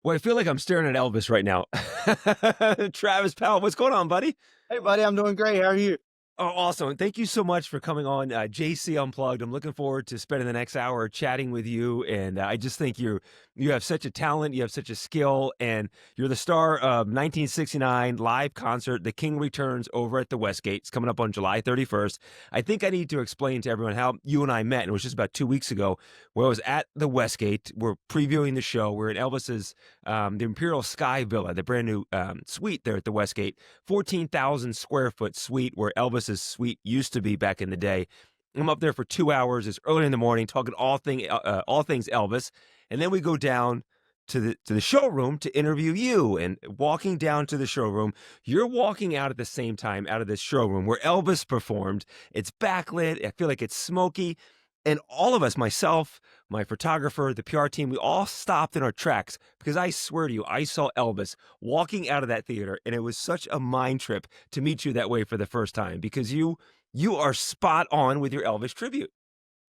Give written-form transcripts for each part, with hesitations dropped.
Well, I feel like I'm staring at Elvis right now. Travis Powell, what's going on, buddy? Hey, buddy, I'm doing great. How are you? Oh, awesome. Thank you so much for coming on JC Unplugged. I'm looking forward to spending the next hour chatting with you. And I just think you have such a talent, you have such a skill, and you're the star of 1969 live concert, The King Returns over at the Westgate. It's coming up on July 31st. I think I need to explain to everyone how you and I met. And it was just about 2 weeks ago where I was at the Westgate. We're previewing the show. We're at Elvis's, the Imperial Sky Villa, the brand new suite there at the Westgate. 14,000 square foot suite where Elvis's suite used to be back in the day. I'm up there for 2 hours. It's early in the morning, talking all things Elvis, and then we go down to the showroom to interview you. And walking down to the showroom, you're walking out at the same time out of this showroom where Elvis performed. It's backlit. I feel like it's smoky. And all of us, myself, my photographer, the PR team, we all stopped in our tracks because I swear to you, I saw Elvis walking out of that theater, and it was such a mind trip to meet you that way for the first time because you are spot on with your Elvis tribute.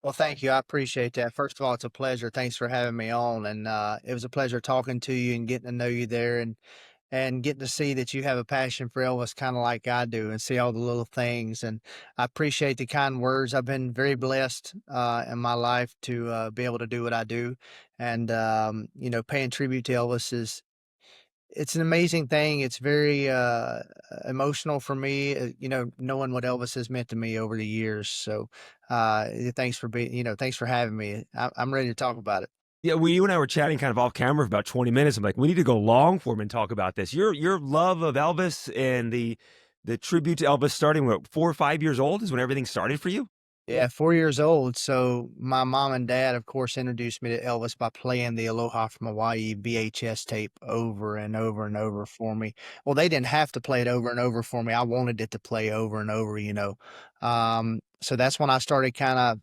Well, thank you. I appreciate that. First of all, it's a pleasure. Thanks for having me on. And it was a pleasure talking to you and getting to know you there and getting to see that you have a passion for Elvis kind of like I do and see all the little things. And I appreciate the kind words. I've been very blessed in my life to be able to do what I do. And paying tribute to Elvis is it's an amazing thing. It's very, emotional for me, knowing what Elvis has meant to me over the years. So, thanks for being thanks for having me. I'm ready to talk about it. Yeah, you and I were chatting kind of off camera for about 20 minutes. I'm like, we need to go long form and talk about this. Your love of Elvis and the tribute to Elvis starting what 4 or 5 years old is when everything started for you. Yeah, 4 years old. So my mom and dad, of course, introduced me to Elvis by playing the Aloha from Hawaii VHS tape over and over and over for me. Well, they didn't have to play it over and over for me. I wanted it to play over and over. So that's when I started kind of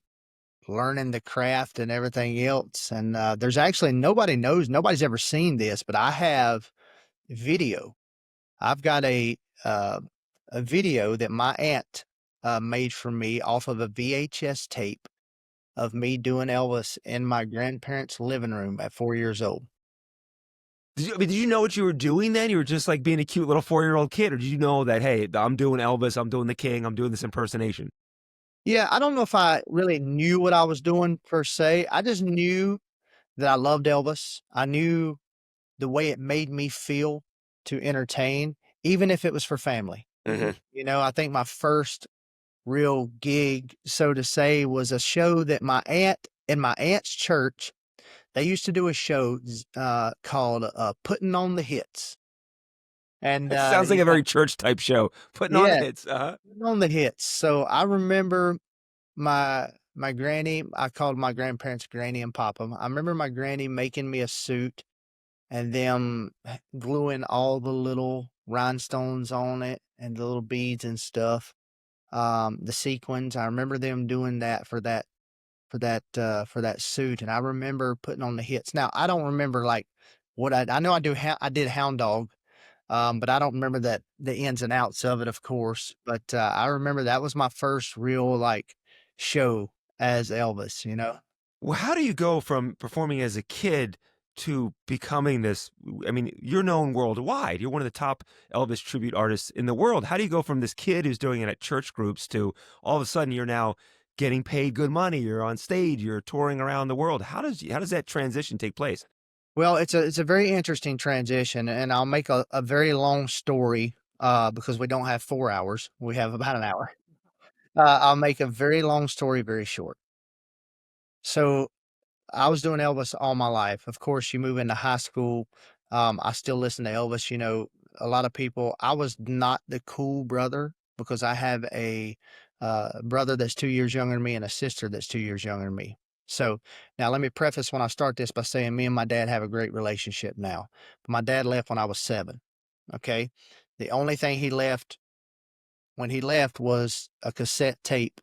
learning the craft and everything else. And there's actually nobody's ever seen this, but I have video. I've got a video that my aunt made for me off of a VHS tape of me doing Elvis in my grandparents' living room at 4 years old. Did you know what you were doing then? You were just like being a cute little 4-year-old kid, or did you know that hey, I'm doing Elvis, I'm doing the King, I'm doing this impersonation? Yeah, I don't know if I really knew what I was doing per se. I just knew that I loved Elvis. I knew the way it made me feel to entertain, even if it was for family. Hmm. I think my first real gig, so to say, was a show that my aunt in my aunt's church, they used to do a show called Putting on the Hits. And It sounds like a very church type show. Putting on the yeah, hits. Putting on the Hits. So I remember my granny, I called my grandparents Granny and Papa. I remember my granny making me a suit and them gluing all the little rhinestones on it and the little beads and stuff. The sequins, I remember them doing that for that suit, and I remember putting on the hits. Now, I don't remember, like, what I know I did Hound Dog, but I don't remember that the ins and outs of it, of course, but, I remember that was my first real, like, show as Elvis. Well, how do you go from performing as a kid to becoming this? I mean, you're known worldwide. You're one of the top Elvis tribute artists in the world. How do you go from this kid who's doing it at church groups to all of a sudden you're now getting paid good money, you're on stage, you're touring around the world? How does that transition take place? Well, it's a very interesting transition, and I'll make a very long story, because we don't have 4 hours, we have about an hour. I'll make a very long story very short. So I was doing Elvis all my life. Of course, you move into high school. I still listen to Elvis. A lot of people, I was not the cool brother because I have a brother that's 2 years younger than me and a sister that's 2 years younger than me. So now let me preface when I start this by saying me and my dad have a great relationship now. But my dad left when I was 7. Okay. The only thing he left when he left was a cassette tape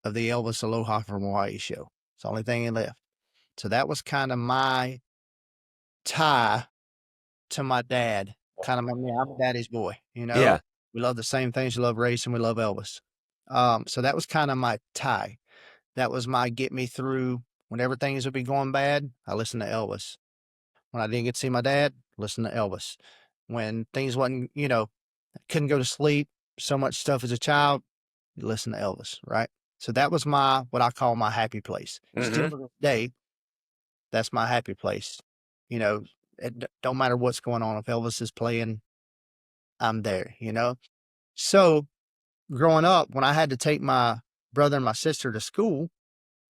of the Elvis Aloha from Hawaii show. It's the only thing he left. So that was kind of my tie to my dad, kind of I'm daddy's boy. Yeah. We love the same things, we love racing, we love Elvis. So that was kind of my tie. That was my get me through when everything would be going bad, I listened to Elvis. When I didn't get to see my dad, listen to Elvis. When things wasn't, couldn't go to sleep, so much stuff as a child, you listen to Elvis, right? So that was my what I call my happy place. Still Mhm. to this day, that's my happy place. You know, it don't matter what's going on. If Elvis is playing, I'm there. So growing up, when I had to take my brother and my sister to school,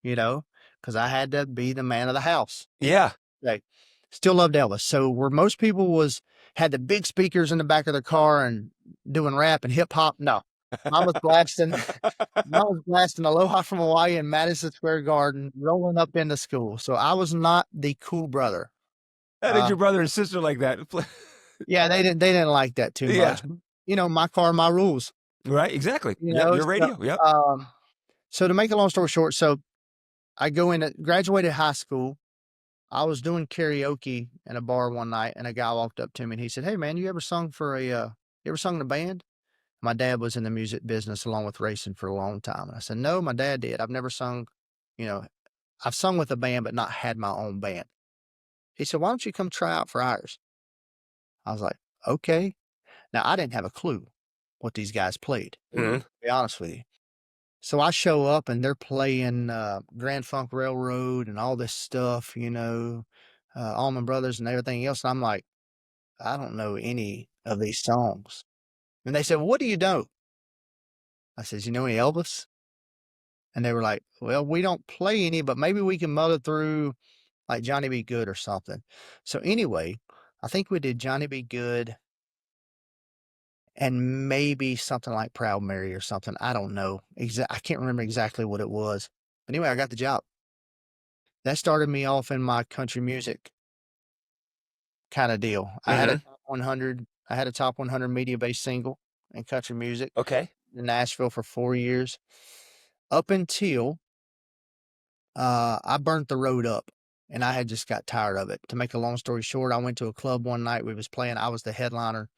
you know, because I had to be the man of the house. Yeah. Like, still loved Elvis. So where most people had the big speakers in the back of their car and doing rap and hip hop, no. Mine was blasting mine was blasting Aloha from Hawaii in Madison Square Garden, rolling up into school. So I was not the cool brother. How did Uh, your brother and sister like that? yeah, they didn't like that too Yeah. much. My car, my rules. Right, exactly. You Yep, know, your so, radio, yep. um, so to make a long story short, so I graduated high school. I was doing karaoke in a bar one night, and a guy walked up to me and he said, "Hey man, you ever sung in a band?" My dad was in the music business along with racing for a long time. And I said, "No, my dad did. I've never sung, you know, I've sung with a band, but not had my own band." He said, "Why don't you come try out for ours?" I was like, "Okay." Now I didn't have a clue what these guys played, Mhm. to be honest with you. So I show up and they're playing Grand Funk Railroad and all this stuff, Allman Brothers and everything else. And I'm like, I don't know any of these songs. And they said, "Well, what do you know?" I says, "You know any Elvis?" And they were like, "Well, we don't play any, but maybe we can muddle through like Johnny B. Good or something." So anyway, I think we did Johnny B. Good and maybe something like Proud Mary or something. I don't know. I can't remember exactly what it was. But anyway, I got the job. That started me off in my country music kind of deal. Mhm. I had a top 100 media based single in country music Okay. in Nashville for 4 years up until I burnt the road up and I had just got tired of it. To make a long story short, I went to a club one night. We was playing. I was the headliner.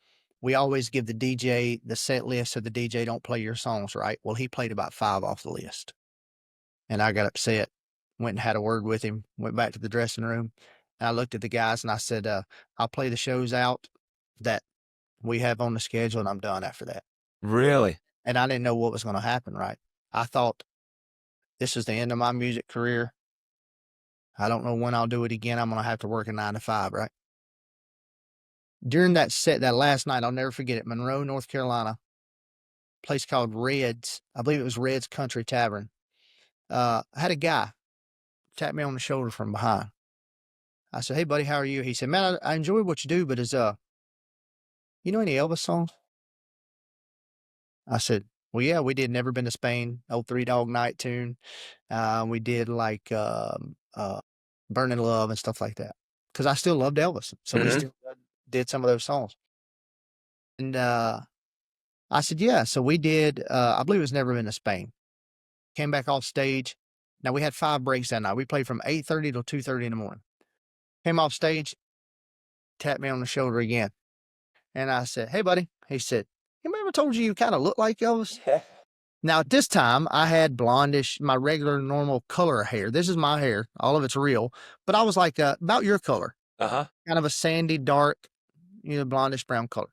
We always give the DJ the set list so the DJ don't play your songs, right? Well, he played about 5 off the list. And I got upset, went and had a word with him, went back to the dressing room. And I looked at the guys and I said, "I'll play the shows out that we have on the schedule and I'm done after that." Really? And I didn't know what was going to happen, right? I thought this is the end of my music career. I don't know when I'll do it again. I'm going to have to work a 9 to 5, right? During that last night, I'll never forget it. Monroe, North Carolina, place called Red's. I believe it was Red's Country Tavern. I had a guy tap me on the shoulder from behind. I said, "Hey buddy, how are you?" He said, "Man, I enjoy what you do, but you know any Elvis songs?" I said, "Well, yeah, we did Never Been to Spain, old Three Dog Night tune. We did like Burning Love and stuff like that." Because I still loved Elvis. So we Mhm. still did some of those songs. And I said, "Yeah." So we did, I believe it was Never Been to Spain. Came back off stage. Now we had 5 breaks that night. We played from 8:30 till 2:30 in the morning. Came off stage, tapped me on the shoulder again. And I said, "Hey, buddy." He said, "Anybody ever told you you kind of look like Elvis?" Now, at this time, I had blondish, my regular normal color hair. This is my hair. All of it's real. But I was like about your color, Uh-huh. kind of a sandy, dark, blondish brown color.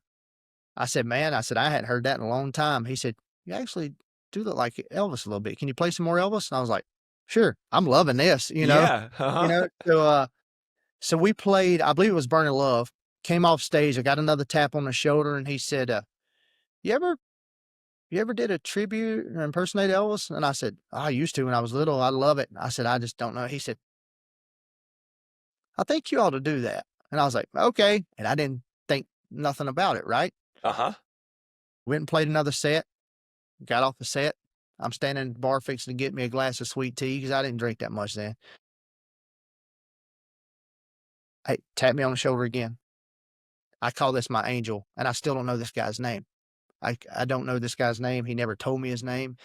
I said, "Man," I said, "I hadn't heard that in a long time." He said, "You actually do look like Elvis a little bit. Can you play some more Elvis?" And I was like, "Sure. I'm loving this, you know." Yeah, You uh-huh. know, so we played, I believe it was Burning Love. Came off stage. I got another tap on the shoulder, and he said, "You ever you ever did a tribute or impersonate Elvis?" And I said, "I used to when I was little. I love it." I said, "I just don't know." He said, "I think you ought to do that." And I was like, "Okay." And I didn't think nothing about it, right? Uh-huh. Went and played another set, got off the set. I'm standing at the bar fixing to get me a glass of sweet tea because I didn't drink that much then. Hey, tap me on the shoulder again. I call this my angel, and I still don't know this guy's name. I don't know this guy's name. He never told me his name.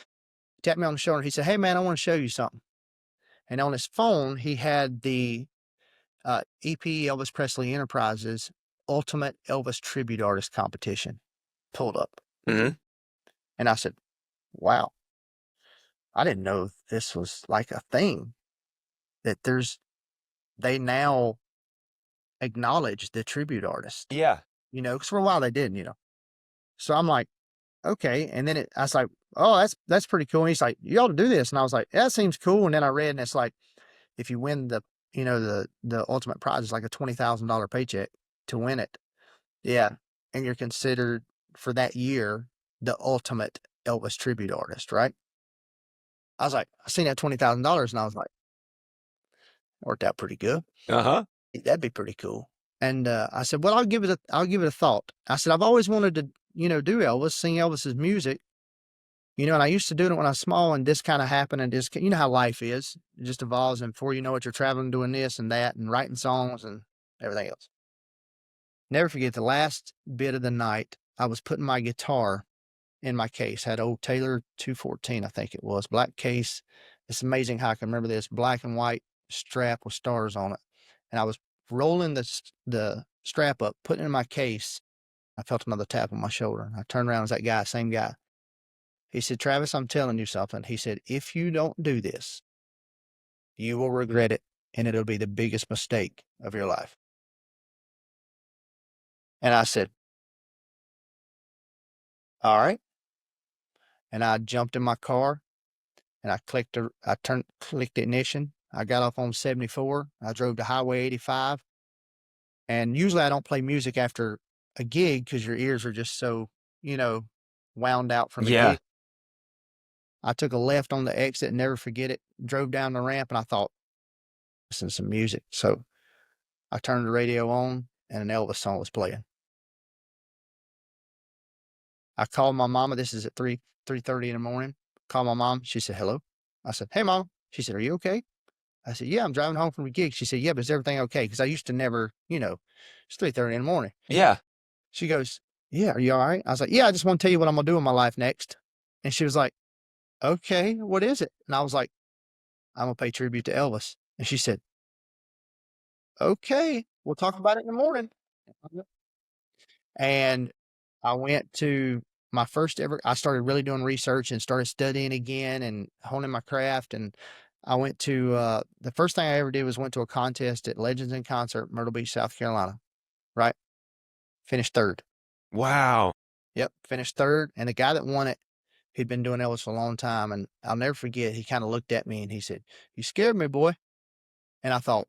Tapped me on the shoulder. He said, "Hey, man, I want to show you something." And on his phone, he had the EP Elvis Presley Enterprises Ultimate Elvis Tribute Artist Competition pulled up. Mhm. And I said, "Wow, I didn't know this was like a thing that they now acknowledge the tribute artist, Yeah. because for a while they didn't. So I'm like, okay. And then I was like, oh, that's pretty cool. And he's like, you ought to do this. And I was like, yeah, that seems cool. And then I read, and it's like, if you win the ultimate prize is like a $20,000 paycheck to win it. Yeah. And you're considered for that year the ultimate Elvis tribute artist, right? I was like, I seen that $20,000 and I was like, worked out pretty good. Uh-huh. That'd be pretty cool. And I said, well, I'll give it a thought. I said, I've always wanted to, do Elvis, sing Elvis's music, and I used to do it when I was small, and this kind of happened, and just, how life is, it just evolves. And before you know it, you're traveling, doing this and that, and writing songs and everything else. Never forget the last bit of the night, I was putting my guitar in my case, had old Taylor 214, I think it was, black case. It's amazing how I can remember this black and white strap with stars on it. And I was rolling the strap up, putting it in my case. I felt another tap on my shoulder. I turned around, it was that guy, same guy. He said, Travis, I'm telling you something. He said, if you don't do this, you will regret it, and it'll be the biggest mistake of your life. And I said, all right. And I jumped in my car and clicked the ignition. I got off on 74. I drove to Highway 85. And usually I don't play music after a gig because your ears are just so, you know, wound out from a Yeah. gig. I took a left on the exit, never forget it, drove down the ramp, and I thought, listen to some music. So I turned the radio on and an Elvis song was playing. I called my mama. This is at 3:30 in the morning. Called my mom. She said, hello. I said, hey, mom. She said, are you okay? I said, yeah, I'm driving home from a gig. She said, yeah, but is everything okay? Because I used to never, it's 3:30 in the morning. Yeah. She goes, yeah, are you all right? I was like, yeah, I just want to tell you what I'm going to do in my life next. And she was like, okay, what is it? And I was like, I'm going to pay tribute to Elvis. And she said, okay, we'll talk about it in the morning. And I went to my first ever, I started really doing research and started studying again and honing my craft. And I went to, the first thing I ever did was went to a contest at Legends in Concert, Myrtle Beach, South Carolina, right? Finished third. Wow. Yep, finished third. And the guy that won it, he'd been doing Elvis for a long time. And I'll never forget, he kind of looked at me and he said, you scared me, boy. And I thought,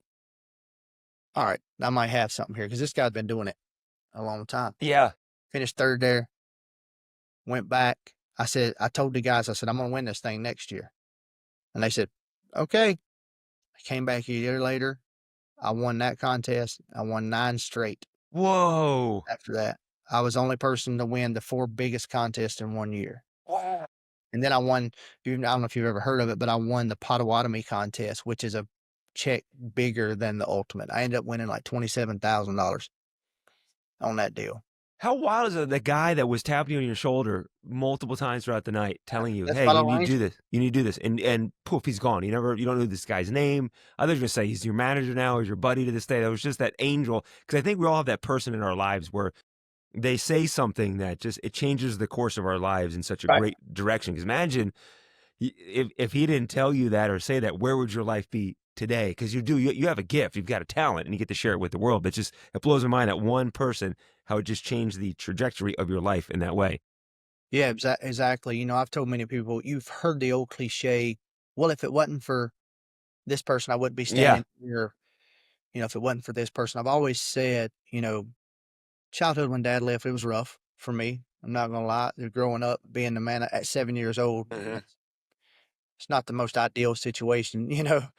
all right, I might have something here because this guy's been doing it a long time. Yeah. Finished third there, went back. I told the guys, I said, I'm going to win this thing next year. And they said, okay. I came back a year later. I won that contest. I won 9 straight Whoa. after that. I was the only person to win the 4 biggest contests in 1 year. Wow. And then I won, I don't know if you've ever heard of it, but I won the Potawatomi contest, which is a check bigger than the ultimate. I ended up winning like $27,000 on that deal. How wild is it? The guy that was tapping you on your shoulder multiple times throughout the night, telling you, That's "Hey, what I you need to arranged. do this. You need to do this," and poof, he's gone. You don't know this guy's name. I was gonna say he's your manager now, he's your buddy to this day. That was just that angel, because I think we all have that person in our lives where they say something that just it changes the course of our lives in such a Right. great direction. Because imagine if he didn't tell you that or say that, where would your life be today? Because you have a gift, you've got a talent, and you get to share it with the world. But just it blows my mind that one person, how it just changed the trajectory of your life in that way. Yeah, exactly. I've told many people, you've heard the old cliche, well, if it wasn't for this person, I wouldn't be Yeah. standing here. If it wasn't for this person, I've always said, childhood when dad left, it was rough for me. I'm not going to lie. Growing up, being the man at 7 years old, Hmm. it's not the most ideal situation.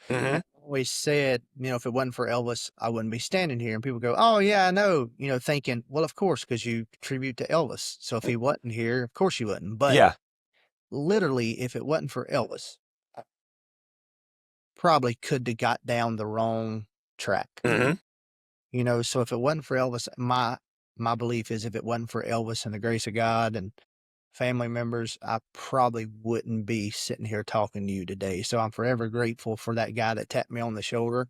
Hmm. Always said, if it wasn't for Elvis, I wouldn't be standing here. And people go, oh, yeah, I know, thinking, well, of course, because you tribute to Elvis. So if he wasn't here, of course you wouldn't. But Yeah. literally, if it wasn't for Elvis, I probably could have got down the wrong track. Hmm. So if it wasn't for Elvis, my belief is if it wasn't for Elvis and the grace of God and family members, I probably wouldn't be sitting here talking to you today. So I'm forever grateful for that guy that tapped me on the shoulder.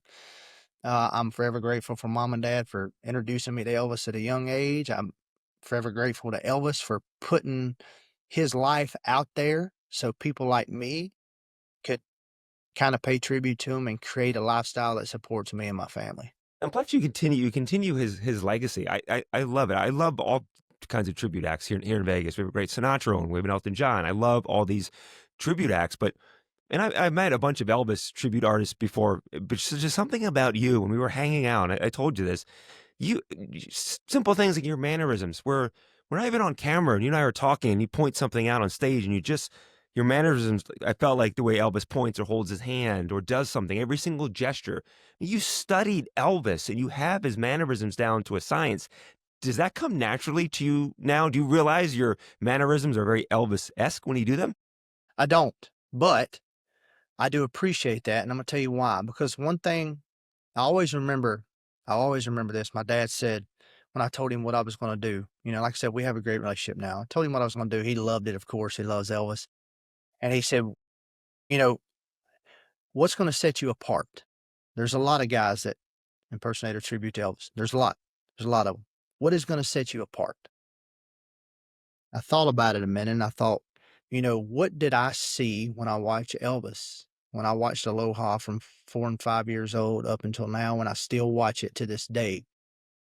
I'm forever grateful for mom and dad for introducing me to Elvis at a young age. I'm forever grateful to Elvis for putting his life out there so people like me could kind of pay tribute to him and create a lifestyle that supports me and my family. And plus you continue his legacy. I love it. I love all kinds of tribute acts here in Vegas. We have a great Sinatra and we have an Elton John. I love all these tribute acts, but and I met a bunch of Elvis tribute artists before, but just something about you when we were hanging out. I told you this. Simple things like your mannerisms. We're not even on camera, and you and I are talking, and you point something out on stage, and you just your mannerisms. I felt like the way Elvis points or holds his hand or does something. Every single gesture. You studied Elvis, and you have his mannerisms down to a science. Does that come naturally to you now? Do you realize your mannerisms are very Elvis-esque when you do them? I don't, but I do appreciate that, and I'm gonna tell you why. Because one thing I always remember, I always remember this. My dad said when I told him what I was gonna do, like I said, we have a great relationship now. I told him what I was gonna do. He loved it, of course. He loves Elvis. And he said, you know, what's gonna set you apart? There's a lot of guys that impersonate or tribute to Elvis. There's a lot. There's a lot of them. What is gonna set you apart? I thought about it a minute and I thought, what did I see when I watched Elvis? When I watched Aloha from 4 and 5 years old up until now, and I still watch it to this day,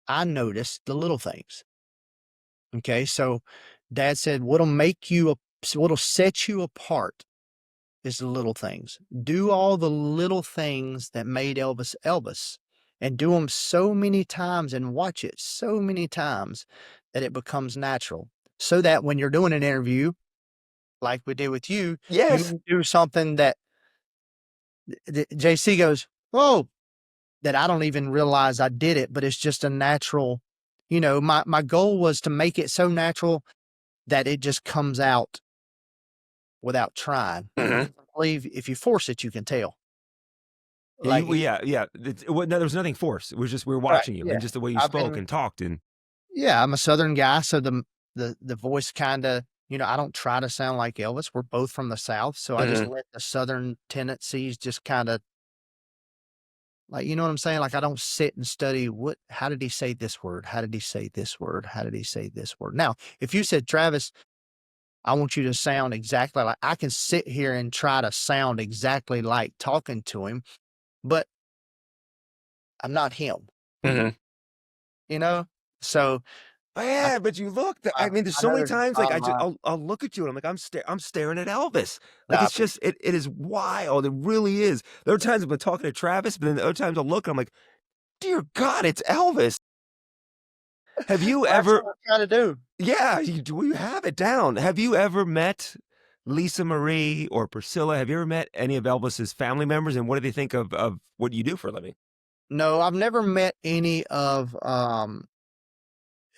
I noticed the little things. Okay. So dad said, what'll set you apart is the little things. Do all the little things that made Elvis Elvis and do them so many times and watch it so many times that it becomes natural. So that when you're doing an interview, like we did with you, Yes. you do something that JC goes, "Oh," that I don't even realize I did it, but it's just a natural. My goal was to make it so natural that it just comes out without trying. Mhm. Because I believe if you force it, you can tell. Yeah, Like, yeah. No, there was nothing forced. It was just we were right? watching you and Yeah, just the way you I've spoke been. and talked and Yeah, I'm a Southern guy, so the voice kind of. I don't try to sound like Elvis. We're both from the South, so I just Mhm. let the Southern tendencies just kind of. Like, you know what I'm saying? Like, I don't sit and study how did he say this word? How did he say this word? How did he say this word? Now, if you said, Travis, I want you to sound exactly like, I can sit here and try to sound exactly like talking to him, but I'm not him, Mhm. you know? So Oh, I, yeah, but you look. I, I mean, there's I so know many there's a times like fine line. I'll look at you and I'm like I'm staring at Elvis. Like I it's appreciate just it is wild. It really is. There are times I've been talking to Travis, but then the other times I'll look and I'm like, dear God, it's Elvis. Have you well, that's ever? what I'm trying to do. Yeah, you have it down. Have you ever met Lisa Marie or Priscilla? Have you ever met any of Elvis's family members? And what do they think of what you do for a living? No, I've never met any of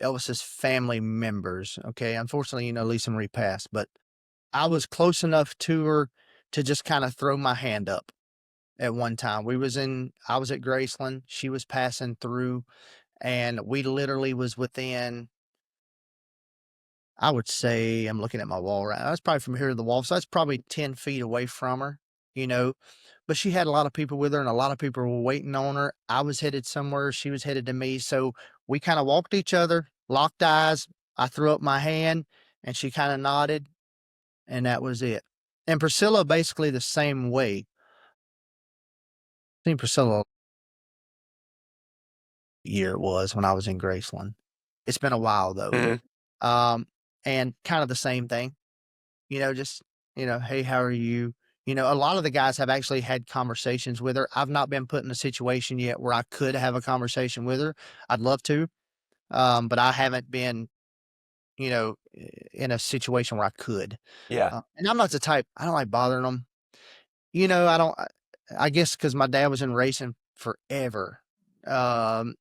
Elvis's family members. Okay. Unfortunately, Lisa Marie passed, but I was close enough to her to just kind of throw my hand up at one time. I was at Graceland, she was passing through, and we literally was within, I would say, I'm looking at my wall right now. That's probably from here to the wall. So that's probably 10 feet away from her, you know. But she had a lot of people with her and a lot of people were waiting on her. I was headed somewhere. She was headed to me. So we kind of walked each other, locked eyes. I threw up my hand and she kind of nodded and that was it. And Priscilla basically the same way. I think Priscilla year it was when I was in Graceland. It's been a while though. Mhm. Um, and kind of the same thing, just, hey, how are you? A lot of the guys have actually had conversations with her. I've not been put in a situation yet where I could have a conversation with her. I'd love to, but I haven't been, in a situation where I could. Yeah. And I'm not the type, I don't like bothering them. I don't I guess because my dad was in racing forever, and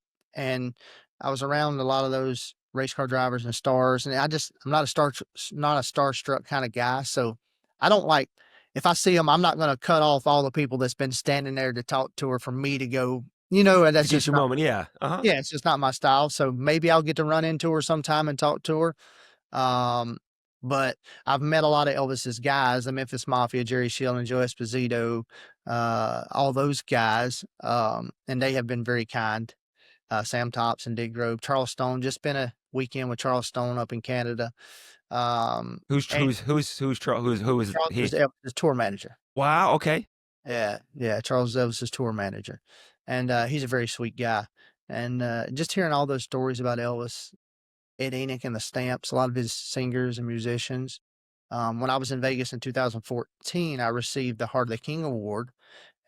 I was around a lot of those race car drivers and stars, and I'm not a starstruck kinda guy, so I don't like if I see them, 'em, I'm not gonna cut off all the people that's been standing there to talk to her for me to go, and To that's get just your not moment. Yeah. Uh-huh. yeah, it's just not my style, so maybe I'll get to run into her sometime and talk to her, um, but I've met a lot of Elvis's guys, the Memphis Mafia, Jerry Shielding, Joe Esposito, all those guys, and they have been very kind. Sam Tops and Dick Grove, Charles Stone, just been a weekend with Charles Stone up in Canada. And Who is Charles he? was Elvis's tour manager. Wow. Okay. Yeah, yeah, Charles is Elvis's tour manager. and he's a very sweet guy. And just hearing all those stories about Elvis, Ed Enoch and the Stamps, a lot of his singers and musicians. When I was in Vegas in 2014, I received the Heart of the King Award,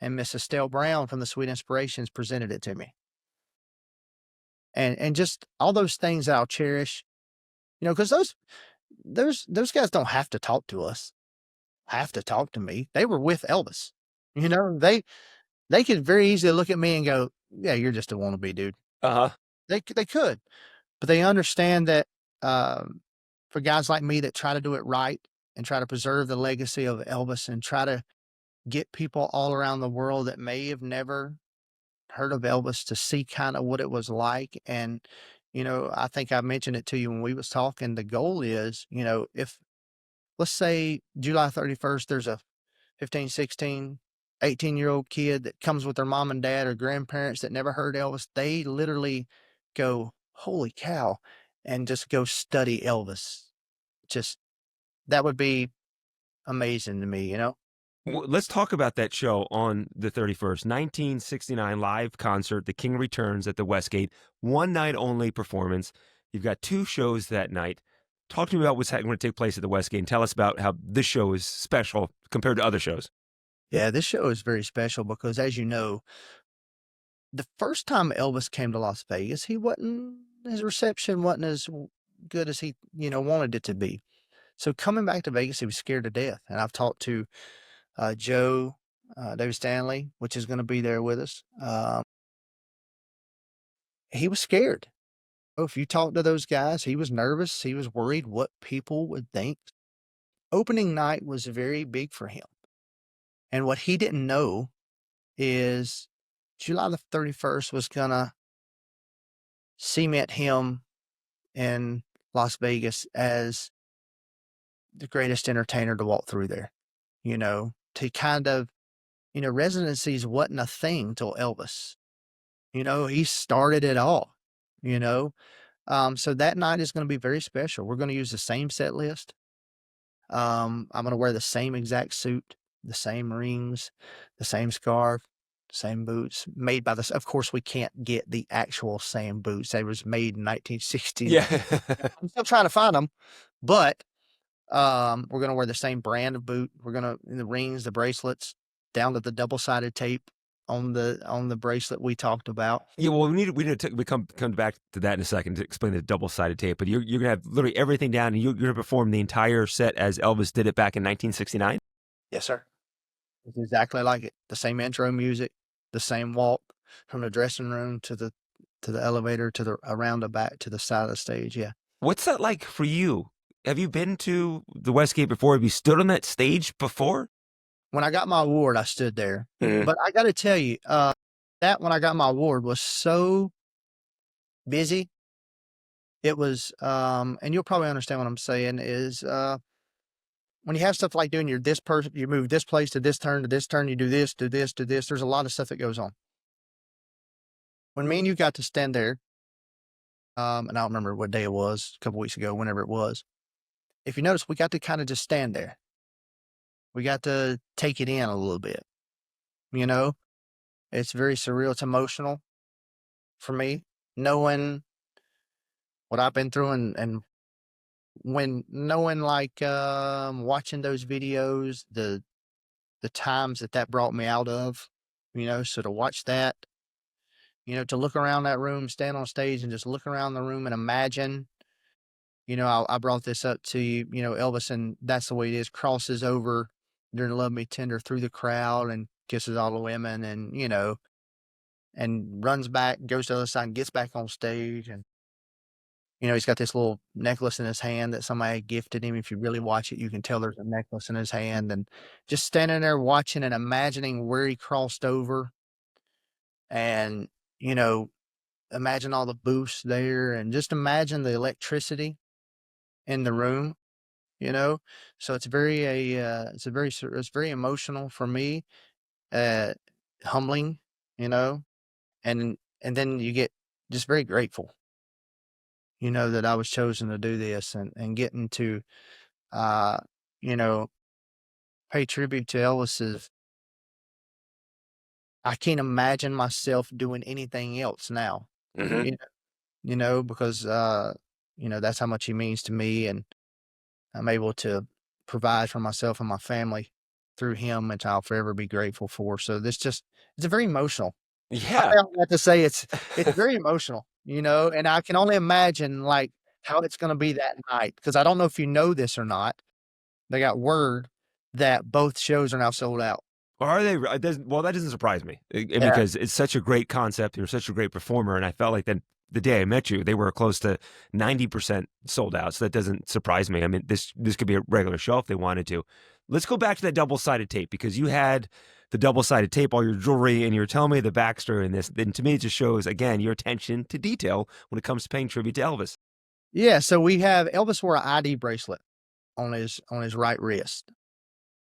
and Miss Estelle Brown from the Sweet Inspirations presented it to me. And just all those things that I'll cherish, because those guys don't have to talk to us, have to talk to me. They were with Elvis. They could very easily look at me and go, "Yeah, you're just a wannabe, dude." Uh-huh. They could, but they understand that, um, for guys like me that try to do it right and try to preserve the legacy of Elvis and try to get people all around the world that may have never heard of Elvis to see kinda what it was like. And, I think I mentioned it to you when we was talking. The goal is, if let's say July 31st, there's a 15, 16, 18-year-old kid that comes with their mom and dad or grandparents that never heard Elvis, they literally go, "Holy cow," and just go study Elvis. Just that would be amazing to me, you know? Let's talk about that show on the 31st, 1969 live concert, The King Returns at the Westgate, one night only performance. You've got two shows that night. Talk to me about what's going to take place at the Westgate and tell us about how this show is special compared to other shows. Yeah, this show is very special because, as you know, the first time Elvis came to Las Vegas, his reception wasn't as good as he, wanted it to be. So coming back to Vegas, he was scared to death. And I've talked to Joe, David Stanley, which is going to be there with us. He was scared. Oh, if you talk to those guys, he was nervous. He was worried what people would think. Opening night was very big for him. And what he didn't know is July the 31st was going to cement him in Las Vegas as the greatest entertainer to walk through there, to kind of, residencies wasn't a thing till Elvis. He started it all, you know. So that night is going to be very special. We're going to use the same set list. I'm going to wear the same exact suit, the same rings, the same scarf, same boots made by this. Of course, we can't get the actual same boots. They was made in 1960s. Yeah. I'm still trying to find them, but we're gonna wear the same brand of boot. We're gonna the rings, the bracelets, down to the double-sided tape on the bracelet we talked about. Yeah, well, we come back to that in a second to explain the double sided tape. But you're gonna have literally everything down, and you're gonna perform the entire set as Elvis did it back in 1969. Yes, sir. It's exactly like it. The same intro music, the same walk from the dressing room to the elevator to the around the back to the side of the stage. Yeah. What's that like for you? Have you been to the Westgate before? Have you stood on that stage before? When I got my award, I stood there. Mhm. But I got to tell you, that when I got my award was so busy. It was, and you'll probably understand what I'm saying is, when you have stuff like doing your this person, you move this place to this turn, you do this, do this, do this. There's a lot of stuff that goes on. When me and you got to stand there, and I don't remember what day it was, a couple weeks ago, whenever it was. If you notice, we got to kind of just stand there. We got to take it in a little bit. You know, it's very surreal. It's emotional for me, knowing what I've been through and when knowing like watching those videos, the times that that brought me out of, so to watch that, to look around that room, stand on stage and just look around the room and imagine, I brought this up to you, Elvis, and that's the way it is, crosses over during Love Me Tender through the crowd and kisses all the women and, and runs back, goes to the other side and gets back on stage. And, he's got this little necklace in his hand that somebody gifted him. If you really watch it, you can tell there's a necklace in his hand, and just standing there watching and imagining where he crossed over and, you know, imagine all the booths there and just imagine the electricity in the room, you know? So it's very emotional for me, uh, humbling, you know, and then you get just very grateful, that I was chosen to do this and getting to, uh, you know, pay tribute to Elvis's I can't imagine myself doing anything else now, Mhm. you know because, that's how much he means to me, and I'm able to provide for myself and my family through him, which I'll forever be grateful for. So this just it's very emotional. I Yeah. say all that to say it's very emotional, and I can only imagine, like, how it's gonna be that night, because I don't know if you know this or not. They got word that both shows are now sold out. Or are they? It doesn't, well, that doesn't surprise me, Yeah. because it's such a great concept. You're such a great performer, and I felt like that the day I met you, they were close to 90% sold out. So that doesn't surprise me. I mean, this could be a regular show if they wanted to. Let's go back to that double sided tape, because you had the double sided tape, all your jewelry, and you're telling me the backstory in this. Then to me, it just shows again your attention to detail when it comes to paying tribute to Elvis. Yeah, so we have Elvis wore a ID bracelet on his right wrist.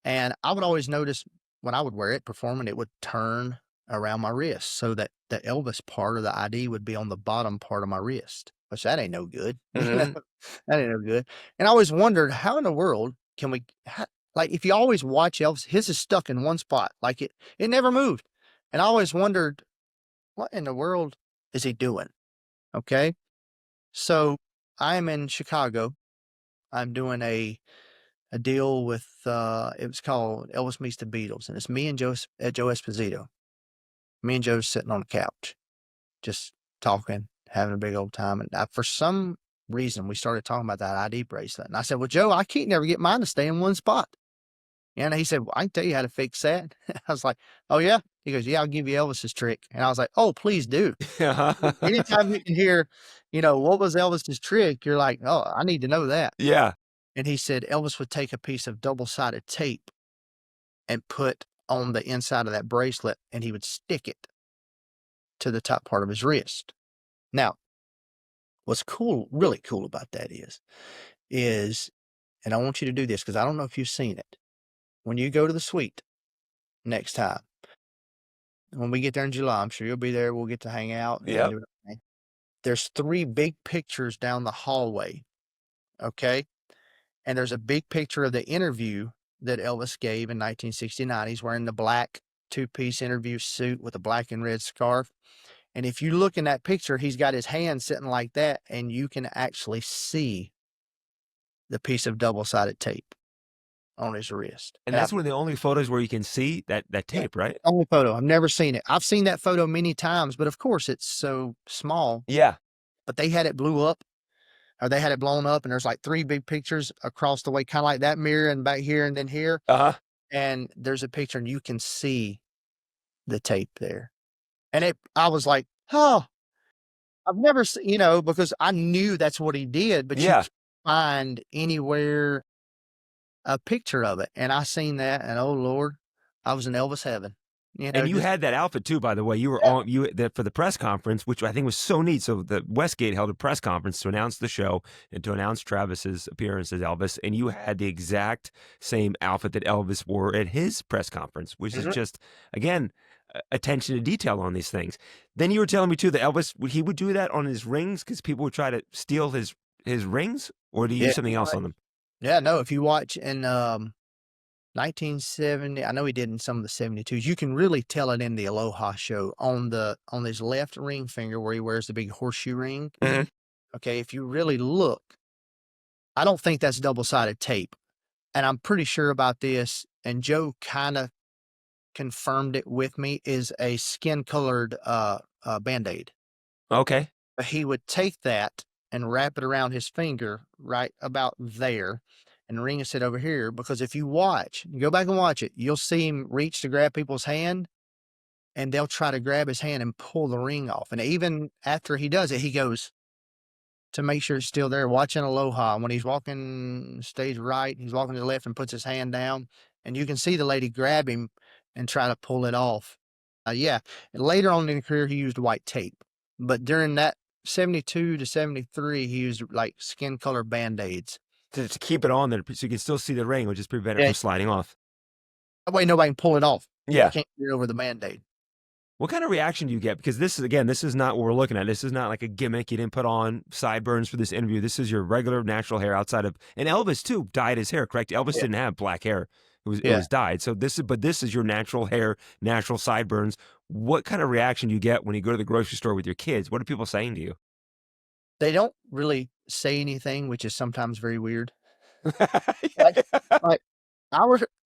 And I would always notice when I would wear it performing, it would turn around my wrist so that the Elvis part of the ID would be on the bottom part of my wrist, which that ain't no good. Hmm. That ain't no good. And I always wondered how in the world can we, like, if you always watch Elvis, his is stuck in one spot, like it never moved. And I always wondered, what in the world is he doing? Okay. So I'm in Chicago. I'm doing a deal with, it was called Elvis Meets the Beatles, and it's me and Joe Esposito. Me and Joe sitting on the couch, just talking, having a big old time, and for some reason, we started talking about that ID bracelet, and I said, "Well, Joe, I can't never get mine to stay in one spot." And he said, "Well, I can tell you how to fix that." I was like, "Oh, yeah?" He goes, "Yeah, I'll give you Elvis's trick." And I was like, "Oh, please do." Anytime you can hear, "What was Elvis's trick?" You're like, "Oh, I need to know that." Yeah. And he said Elvis would take a piece of double-sided tape and put on the inside of that bracelet, and he would stick it to the top part of his wrist. Now, what's cool, really cool about that is, and I want you to do this because I don't know if you've seen it. When you go to the suite next time, when we get there in July, I'm sure you'll be there. We'll get to hang out and Yep. do it. There's 3 big pictures down the hallway, okay? And there's a big picture of the interview that Elvis gave in 1969. He's wearing the black two-piece interview suit with a black and red scarf. And if you look in that picture, he's got his hand sitting like that, and you can actually see the piece of double-sided tape on his wrist. And And that's one of the only photos where you can see that yeah, tape, right? only photo. I've never seen it. I've seen that photo many times, but of course it's so small. Yeah. But they had it blew up, or they had it blown up, and there's like 3 big pictures across the way, kinda like that mirror and back here and then here. Uh-huh. And there's a picture, and you can see the tape there. And I was like, "Oh, I've never because I knew that's what he did, but you Yeah. can't find anywhere a picture of it." And I seen that, and oh Lord, I was in Elvis heaven. And you Just had that outfit too, by the way. You were yeah. on you that for the press conference, which I think was so neat. So the Westgate held a press conference to announce the show and to announce Travis's appearance as Elvis, and you had the exact same outfit that Elvis wore at his press conference, which is Mhm. just again attention to detail on these things. Then you were telling me too that Elvis he would do that on his rings because people would try to steal his rings, or do you Yeah, use something else on them? yeah, no, if you watch in, 1970, I know he did in some of the 72s, you can really tell it in the Aloha show on his left ring finger where he wears the big horseshoe ring. Mhm. Okay, if you really look, I don't think that's double-sided tape, and I'm pretty sure about this, and Joe kinda confirmed it with me, is a skin-colored, Band-Aid. Okay. But he would take that and wrap it around his finger right about there and ring us it over here, because if you go back and watch it, you'll see him reach to grab people's hand, and they'll try to grab his hand and pull the ring off, and even after he does it, he goes to make sure it's still there, watching Aloha. When he's walking stage right, he's walking to the left and puts his hand down, and you can see the lady grab him and try to pull it off. Yeah, and later on in the career, he used white tape, but during that 72 to 73, he used, like, skin color Band-Aids. To keep it on there so you can still see the ring, which just prevent it Yeah, from sliding off. that way nobody can pull it off. They Yeah. can't get over the Band-Aid. What kind of reaction do you get? Because this is again, this is not what we're looking at. This is not like a gimmick. You didn't put on sideburns for this interview. This is your regular natural hair outside of, and Elvis too dyed his hair, correct? Elvis Yeah. didn't have black hair it Yeah. was dyed. So this is your natural hair, natural sideburns. What kind of reaction do you get when you go to the grocery store with your kids? What are people saying to you? They don't really say anything, which is sometimes very weird. Like like,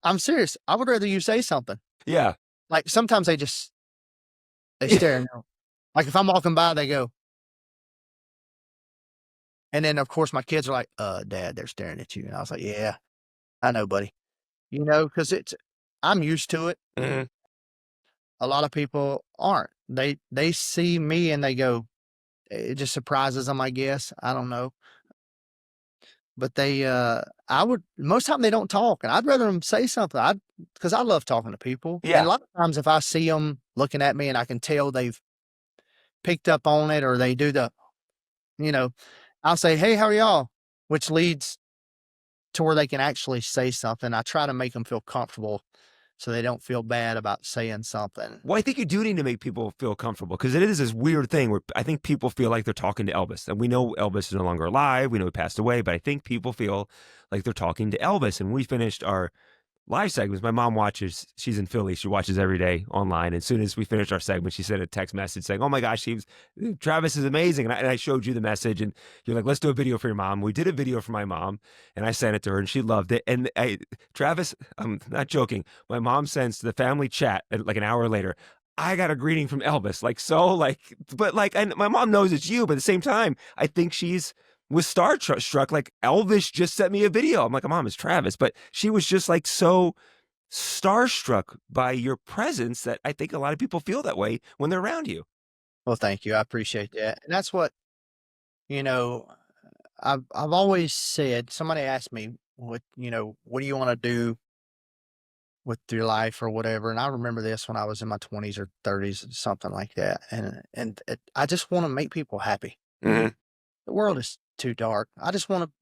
I'm serious, I would rather you say something. Yeah. Like, sometimes they Yeah. stare and go like, if I'm walking by, they go and then, of course, my kids are like, Dad, they're staring at you." And I was like, "Yeah, I know, buddy." You know, because I'm used to it. Mhm. A lot of people aren't. They see me and they go it just surprises them, I guess, I don't know. But I would most time they don't talk, and I'd rather them say something. I because I love talking to people, and a Yeah. lot of times if I see them looking at me and I can tell they've picked up on it or they do you know, I'll say, "Hey, how are y'all?" Which leads to where they can actually say something. I try to make them feel comfortable so they don't feel bad about saying something. Well, I think you do need to make people feel comfortable because it is this weird thing where I think people feel like they're talking to Elvis. And we know Elvis is no longer alive. We know he passed away, but I think people feel like they're talking to Elvis. And we finished our live segments. My mom watches, she's in Philly. She watches every day online. As soon as we finished our segment, she sent a text message saying, "Oh my gosh, Travis is amazing." And I showed you the message and you're like, "Let's do a video for your mom." We did a video for my mom and I sent it to her and she loved it. And Travis, I'm not joking. My mom sends to the family chat like an hour later, "I got a greeting from Elvis." Like, so like, but like, and my mom knows it's you, but at the same time, I think she's was struck like Elvis just sent me a video. I'm like, "Mom, it's Travis," but she was just like so starstruck by your presence that I think a lot of people feel that way when they're around you. Well, thank you, I appreciate that, and that's what you know, I've always said somebody asked me, "What do you wanna do with your life or whatever?" And I remember this when I was in my 20s or 30s, something like that, I just wanna make people happy. Mhm. The world is too dark. I just want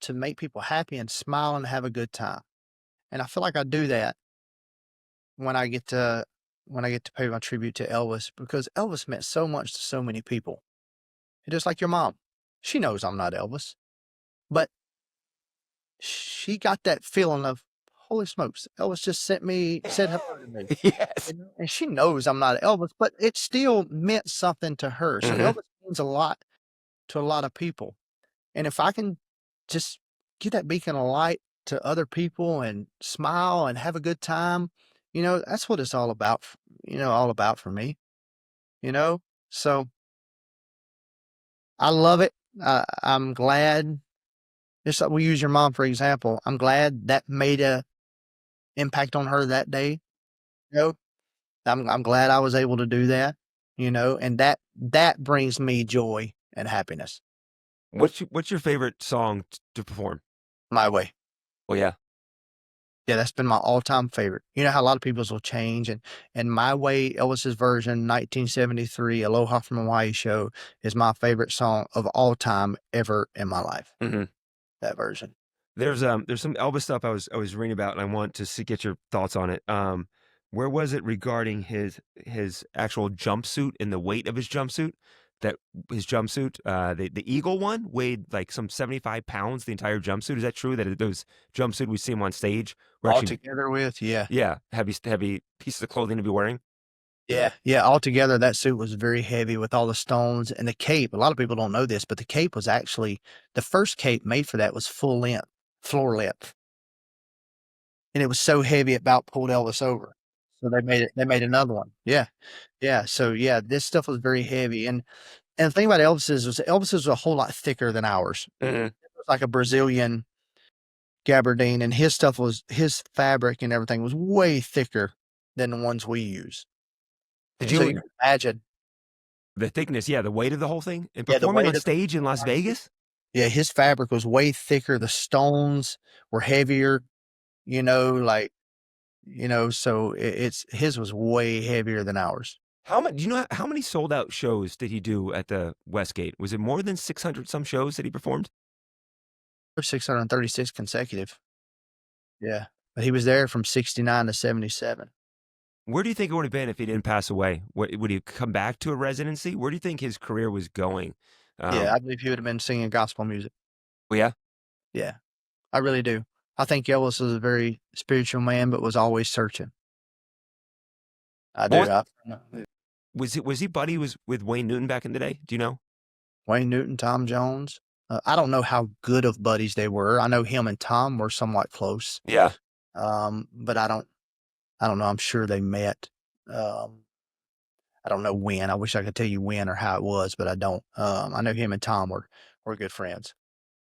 to make people happy and smile and have a good time, and I feel like I do that when I get to pay my tribute to Elvis because Elvis meant so much to so many people. And just like your mom, she knows I'm not Elvis, but she got that feeling of, "Holy smokes, Elvis just said hello to me," Yes. and she knows I'm not Elvis, but it still meant something to her. So Mhm. Elvis means a lot to a lot of people. And if I can just get that beacon of light to other people and smile and have a good time, that's what it's all about, all about for me, you know? So I love it. I'm glad. Just like we use your mom for example. I'm glad that made a impact on her that day. You know, I'm glad I was able to do that. And that brings me joy and happiness What's your favorite song to perform? my way. Oh yeah. Yeah, that's been my all-time favorite. You know how a lot of people's will change, and My Way, Elvis's version, 1973, Aloha from Hawaii show is my favorite song of all time ever in my life, Mhm. that version. There's some Elvis stuff I was reading about, and I want to see get your thoughts on it. Where was it regarding his actual jumpsuit and the weight of his jumpsuit? That his jumpsuit, the Eagle one weighed like some 75 pounds, the entire jumpsuit. Is that true? That those jumpsuit we see him on stage were All actually, together with yeah. yeah, heavy pieces of clothing to be wearing? Yeah, yeah, altogether, that suit was very heavy with all the stones and the cape. A lot of people don't know this, but the cape was actually the first cape made for that was full length, floor length, and it was so heavy it about pulled Elvis over. So they made another one. Yeah, yeah, so, yeah, this stuff was very heavy, and the thing about Elvis's was a whole lot thicker than ours. Mhm. It was like a Brazilian gabardine, and his fabric and everything was way thicker than the ones we use. Did So you you can imagine the thickness, yeah, the weight of the whole thing? And yeah, the performing weight on of stage in Las Vegas? yeah, his fabric was way thicker, the stones were heavier, like, so it's his was way heavier than ours. How much? Do you know how many sold out shows did he do at the Westgate? Was it more than 600 some shows that he performed? 636 consecutive, yeah, but he was there from '69 to '77. Where do you think it would have been if he didn't pass away? Would he come back to a residency? Where do you think his career was going? Yeah, Um, I believe he would have been singing gospel music. well, yeah. Yeah, I really do. I think Elvis was a very spiritual man, but was always searching. I What do. was he buddy was with Wayne Newton back in the day? Do you know? Wayne Newton, Tom Jones. I don't know how good of buddies they were. I know him and Tom were somewhat close. Yeah. But I don't know. I'm sure they met. Um, I don't know when. I wish I could tell you when or how it was, but I don't. I know him and Tom were good friends.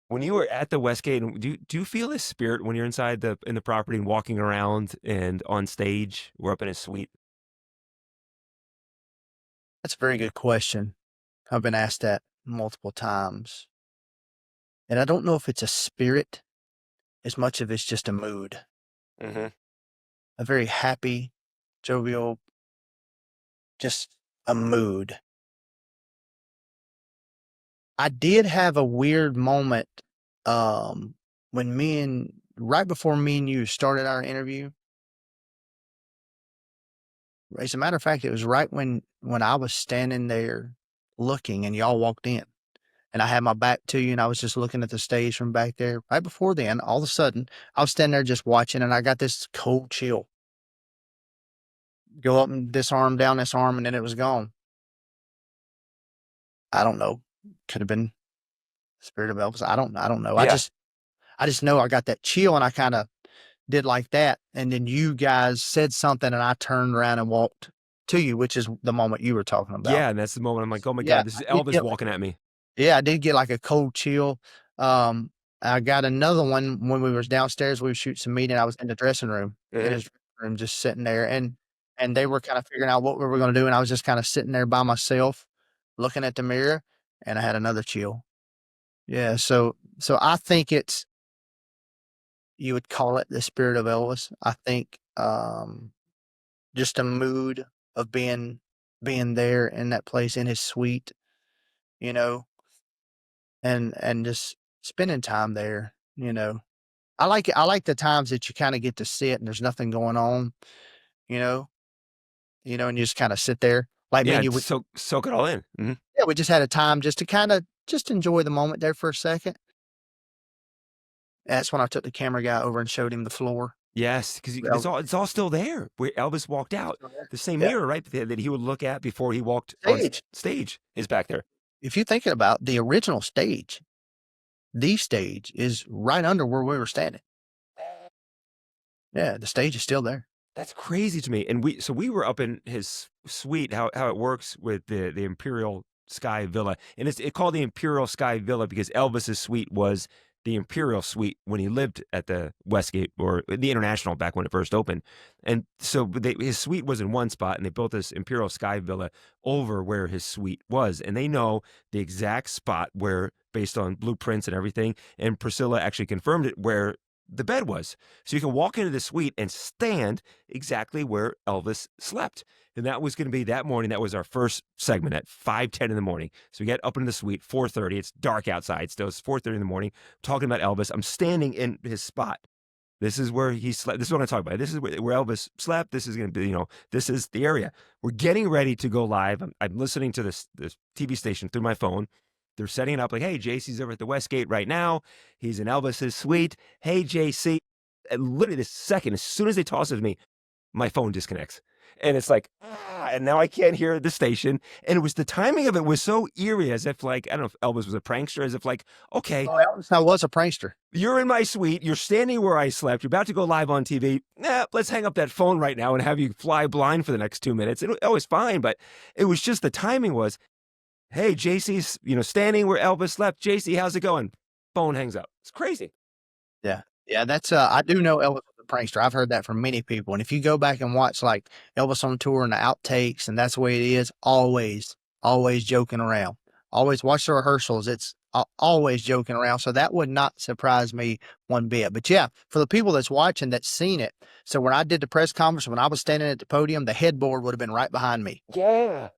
When you were at the Westgate, do you feel his spirit when you're inside in the property and walking around and on stage? We're up in his suite. That's a very good question. I've been asked that multiple times. And I don't know if it's a spirit as much of it's just a mood. Mm-hmm. A very happy, jovial, just a mood. I did have a weird moment um, when right before me and you started our interview. As a matter of fact, it was right when I was standing there looking and y'all walked in. And I had my back to you and I was just looking at the stage from back there. Right before then, all of a sudden, I was standing there just watching and I got this cold chill go up and this arm, down this arm, and then it was gone. I don't know. Could have been spirit of Elvis. I don't know. Yeah. I just know I got that chill and I kind of did like that. And then you guys said something and I turned around and walked to you, which is the moment you were talking about. Yeah, and that's the moment I'm like, oh my Yeah, God, this is I did Elvis get walking at me. Yeah, I did get like a cold chill. Um, I got another one when we was downstairs. We were shooting some meat, and I was in the dressing room in Mhm. his room, just sitting there, and they were kind of figuring out what we were going to do, and I was just kind of sitting there by myself, looking at the mirror, and I had another chill. Yeah, so I think it's you would call it the spirit of Elvis. I think just a mood of being there in that place in his suite, you know, and just spending time there, you know. I like it. I like the times that you kinda get to sit and there's nothing going on, you know and you just kinda sit there. Like me Yeah, and you, and we soak it all in. Mhm. yeah, we just had a time just to kinda just enjoy the moment there for a second. That's when I took the camera guy over and showed him the floor. Yes, because Well, it's all still there where Elvis walked out. still there. The same Yeah. mirror, right, that he would look at before he walked on Stage. stage is back there. If you're thinking about the original stage, the stage is right under where we were standing. Yeah, the stage is still there. That's crazy to me. And we were up in his suite, how it works with the Imperial Sky Villa. And it's called the Imperial Sky Villa because Elvis's suite was the Imperial Suite when he lived at the Westgate or the International back when it first opened. And so his suite was in one spot and they built this Imperial Sky Villa over where his suite was. And they know the exact spot where, based on blueprints and everything, and Priscilla actually confirmed it, where the bed was. So you can walk into the suite and stand exactly where Elvis slept. And that was going to be that morning. That was our first segment at 5:10 in the morning. So we get up into the suite, 4:30. It's dark outside. Still, it's 4:30 in the morning. Talking about Elvis. I'm standing in his spot. This is where he slept. This is what I'm talking about. This is where Elvis slept. This is going to be, this is the area. We're getting ready to go live. I'm listening to this TV station through my phone. They're setting it up like, hey, JC's over at the Westgate right now. He's in Elvis's suite. Hey, JC. And literally this second, as soon as they toss it to me, my phone disconnects. And it's like, and now I can't hear the station. And it was the timing of it was so eerie, as if like, I don't know if Elvis was a prankster, as if like, okay, Oh, Elvis, I was a prankster. you're in my suite, you're standing where I slept, you're about to go live on TV. Let's hang up that phone right now and have you fly blind for the next 2 minutes. It was fine, but it was just the timing was, hey, JC's, standing where Elvis slept. JC, how's it going? Phone hangs up. It's crazy. Yeah. Yeah, that's, I do know Elvis was a prankster. I've heard that from many people, and if you go back and watch, like, Elvis on tour and the outtakes, and that's the way it is, always joking around. Always watch the rehearsals, it's always joking around, so that would not surprise me one bit. But, yeah, for the people that's watching that's seen it, so when I did the press conference, when I was standing at the podium, the headboard would have been right behind me. Yeah.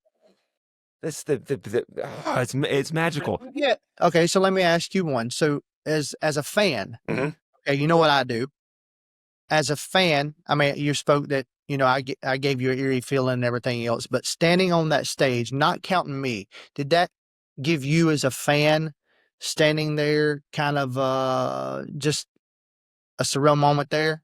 That's it's magical. Yeah. Okay, so let me ask you one. So, as a fan, Mhm. okay, you know what I do? As a fan, I mean, you spoke that, I gave you an eerie feeling and everything else, but standing on that stage, not counting me, did that give you as a fan standing there kind of, just a surreal moment there?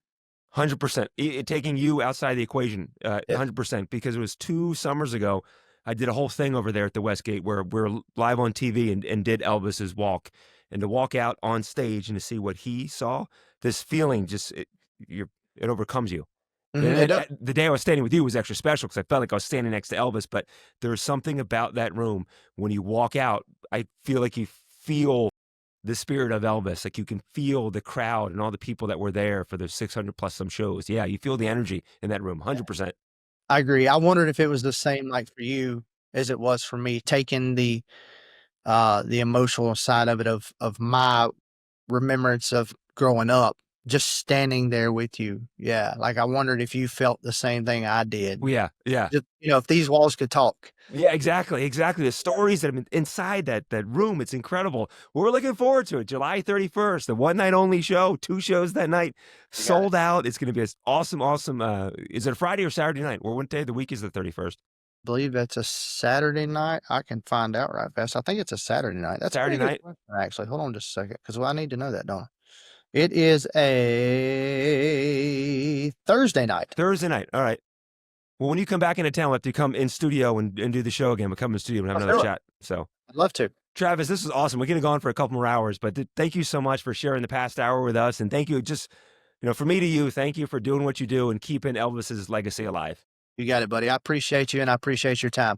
100%. Taking you outside the equation, Yeah. 100%, because it was 2 summers ago, I did a whole thing over there at the Westgate where we're live on TV and did Elvis's walk. And to walk out on stage and to see what he saw, this feeling just it overcomes you. Mhm, it And does. the day I was standing with you was extra special because I felt like I was standing next to Elvis, but there's something about that room when you walk out, I feel like you feel the spirit of Elvis. Like you can feel the crowd and all the people that were there for the 600 plus some shows. Yeah, you feel the energy in that room, 100%. I agree. I wondered if it was the same, like, for you as it was for me, taking the emotional side of it of my remembrance of growing up, just standing there with you. Yeah, like, I wondered if you felt the same thing I did. Well, yeah, yeah. Just, if these walls could talk. Yeah, exactly, exactly. The stories that have been inside that room, it's incredible. We're looking forward to it. July 31st, the one night only show, 2 shows that night, You got it. sold out. It's going to be an awesome, awesome. Is it a Friday or Saturday night? Or what day of the week is the 31st? Believe that's a Saturday night. I can find out right fast. I think it's a Saturday night. That's a Saturday pretty good night, question, actually. Hold on just a second, because I need to know that, don't I? It is a Thursday night. Thursday night. All right. Well, when you come back into town, we'll have to come in studio and do the show again. We'll come in studio and have Let's another do it. chat. So, I'd love to. Travis, this was awesome. We could have gone for a couple more hours, but thank you so much for sharing the past hour with us. And thank you just, from me to you, thank you for doing what you do and keeping Elvis's legacy alive. You got it, buddy. I appreciate you, and I appreciate your time.